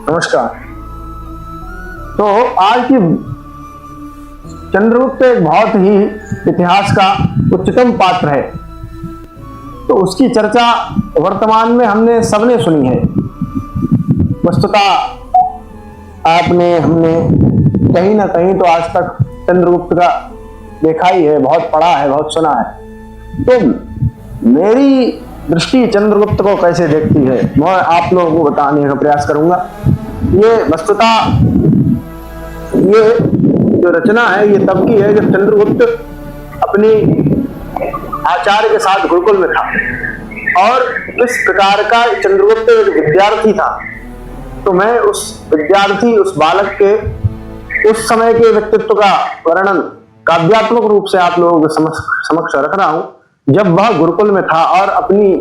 नमस्कार। तो आज की चंद्रगुप्त एक बहुत ही इतिहास का उच्चतम पात्र है, तो उसकी चर्चा वर्तमान में हमने सबने सुनी है। वस्तुतः हमने कहीं ना कहीं तो आज तक चंद्रगुप्त का देखा ही है, बहुत पढ़ा है, बहुत सुना है। तो मेरी दृष्टि चंद्रगुप्त को कैसे देखती है, मैं आप लोगों को बताने का प्रयास करूंगा। ये वस्तुतः ये जो रचना है ये तब की है जब चंद्रगुप्त अपनी आचार्य के साथ गुरुकुल में था, और इस प्रकार का चंद्रगुप्त एक विद्यार्थी था। तो मैं उस विद्यार्थी, उस बालक के उस समय के व्यक्तित्व का वर्णन काव्यात्मक रूप से आप लोगों के समक्ष रख रहा हूं, जब वह गुरुकुल में था और अपनी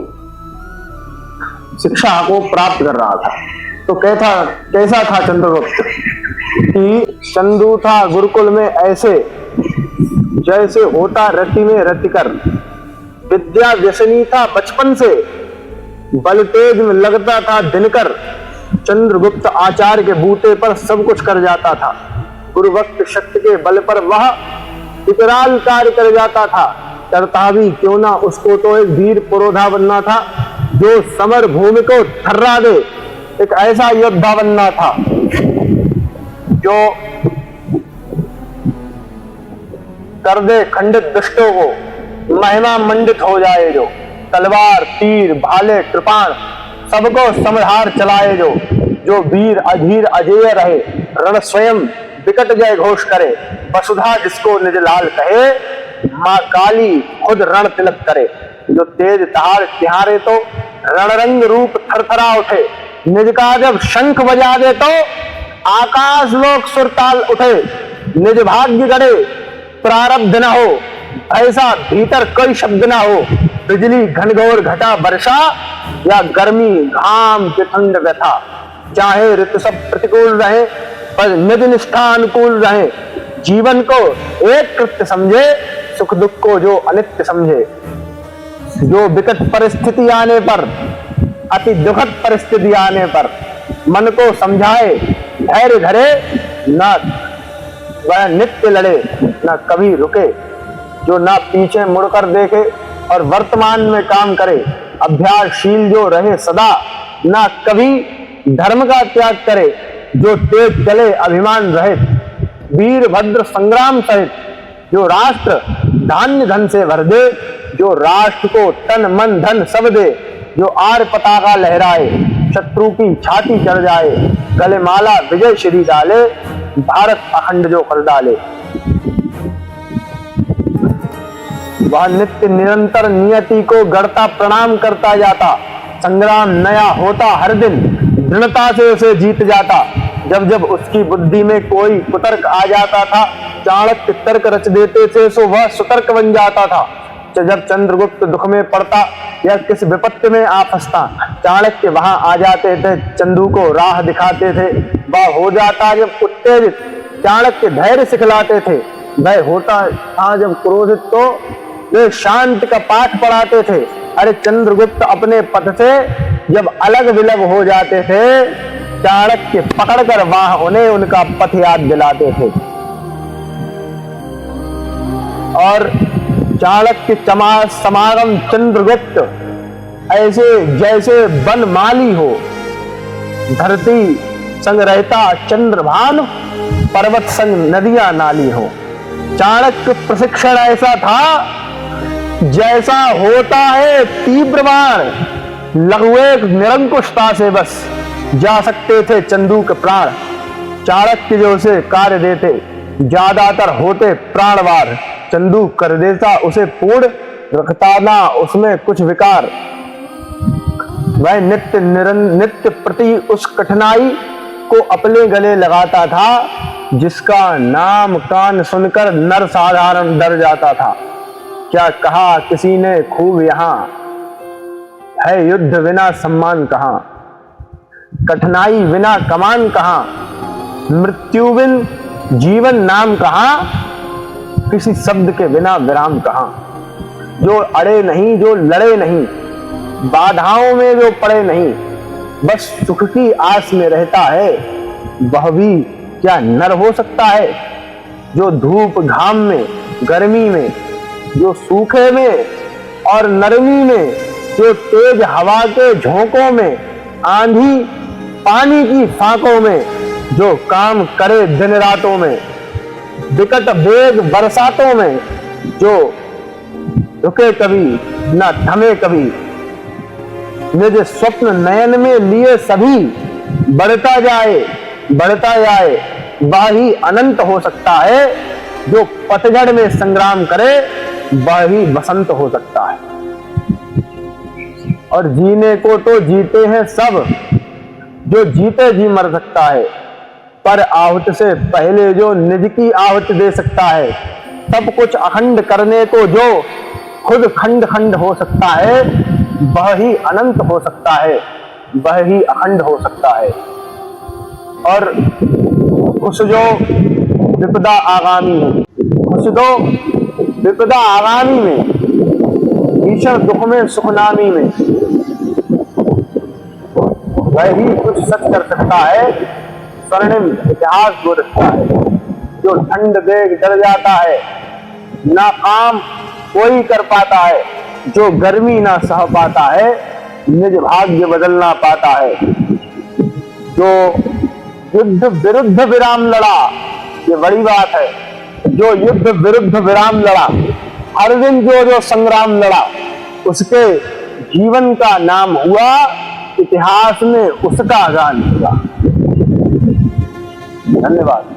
शिक्षा को प्राप्त कर रहा था। तो कैसा था चंद्रगुप्त कि चंदू था गुरुकुल में ऐसे जैसे होता रति में रतिकर, विद्या व्यसनी था बचपन से, बल तेज में लगता था दिनकर। चंद्रगुप्त आचार्य के बूते पर सब कुछ कर जाता था, गुरुभक्त शक्ति के बल पर वह इकराल कार्य कर जाता था। करता भी क्यों ना, उसको तो एक वीर पुरोधा बनना था जो समर भूमि को थर्रा दे। एक ऐसा योद्धा बनना था जो कर दे खंडित दुष्टों को, महिमा मंडित हो जाए जो, तलवार तीर भाले कृपाण सबको समधार चलाए जो वीर अधीर अजेय रहे, रण स्वयं विकट जय घोष करे। वसुधा जिसको निज लाल कहे, माँ काली खुद रण तिलक करे। जो तेज तहार तिहारे तो रणरंग रूप थरथरा उठे, निज का जब शंख बजा दे तो आकाश लोक सुरताल उठे। निज भाग्य गढ़े प्रारब्ध न हो, ऐसा भीतर कोई शब्द न हो। बिजली घनघोर घटा वर्षा या गर्मी घाम के ठंड व्यथा, चाहे ऋतु सब प्रतिकूल रहे पर निज निष्ठा अनुकूल रहे। जीवन को एक कृत्य समझे, सुख दुख को जो अनित्य समझे। जो विकट परिस्थिति आने पर, अति दुखद परिस्थिति आने पर मन को समझाए, धैर्य धरे, ना वह नित्य लड़े ना कभी रुके। जो ना पीछे मुड़कर देखे और वर्तमान में काम करे, अभ्यासशील जो रहे सदा, ना कभी धर्म का त्याग करे। जो तेज चले अभिमान रहित, वीरभद्र संग्राम सहित। जो राष्ट्र धान्य धन से भर दे, जो राष्ट्र को तन मन धन सब दे। जो आर पताका लहराए, शत्रु की छाती चढ़ जाए। गले माला विजय श्री डाले, भारत अखंड जो कर डाले। वह नित्य निरंतर नियति को गढ़ता प्रणाम करता जाता, संग्राम नया होता हर दिन, दृढ़ता से उसे जीत जाता। जब जब उसकी बुद्धि में कोई कुतर्क आ जाता था, चाणक्य तर्क रच देते थे सो वह सुतर्क बन जाता था। जब चंद्रगुप्त दुख में पड़ता या किस विपत्ति में आ फंसता, चाणक्य वहां आ जाते थे, चंदू को राह दिखाते थे। वह हो जाता जब उत्तेजित, चाणक्य धैर्य सिखलाते थे। वह होता था जब क्रोधित, तो वे शांत का पाठ पढ़ाते थे। अरे चंद्रगुप्त अपने पथ से जब अलग विलग हो जाते थे, चाणक्य पकड़कर वहां उन्हें उनका पथ याद दिलाते थे। और चाणक्य समागम चंद्रगुप्त ऐसे जैसे वन माली हो, धरती संग रहता चंद्रभान, पर्वत संग नदियां नाली हो। चाणक्य प्रशिक्षण ऐसा था जैसा होता है तीव्र बाण, लघुएक निरंकुशता से बस जा सकते थे चंदू के प्राण। चाणक्य जो उसे कार्य देते ज्यादातर होते प्राणवार, चंदू कर देता उसे पूर्ण, रखता ना उसमें कुछ विकार। वह नित्य प्रति उस कठिनाई को अपने गले लगाता था, जिसका नाम कान सुनकर नर साधारण डर जाता था। क्या कहा किसी ने खूब यहां, है युद्ध बिना सम्मान कहां, कठिनाई बिना कमान कहां, मृत्यु बिन जीवन नाम कहां, किसी शब्द के बिना विराम कहां। जो अड़े नहीं, जो लड़े नहीं, बाधाओं में जो पड़े नहीं, बस सुख की आस में रहता है, वह भी क्या नर हो सकता है? जो धूप घाम में, गर्मी में, जो सूखे में और नरमी में, जो तेज हवा के झोंकों में, आंधी पानी की फाकों में, जो काम करे दिन रातों में, विकट वेग बरसातों में, जो रुके कभी न थमे कभी, निज स्वप्न नयन में लिए सभी, बढ़ता जाए वह ही अनंत हो सकता है। जो पतझड़ में संग्राम करे वह ही बसंत हो सकता है। और जीने को तो जीते हैं सब, जो जीते जी मर सकता है, पर आहुति से पहले जो निज की आहुति दे सकता है। सब कुछ अखंड करने को जो खुद खंड खंड हो सकता है, वह ही अनंत हो सकता है, वह ही अखंड हो सकता है। और खुश जो विपदा आगामी है, खुश दो विपदा आगामी में, भीषण दुख में सुखनामी में, वह ही कुछ सच कर सकता है, स्वर्णिम इतिहास जो रखता है। जो ठंड देख डर जाता है, ना काम कोई कर पाता है, जो गर्मी ना सह पाता है, निज भाग्य बदल ना पाता है। जो युद्ध विरुद्ध विराम लड़ा, ये बड़ी बात है, जो युद्ध विरुद्ध विराम लड़ा, हर दिन जो संग्राम लड़ा, उसके जीवन का नाम हुआ, इतिहास में उसका गान हुआ। धन्यवाद।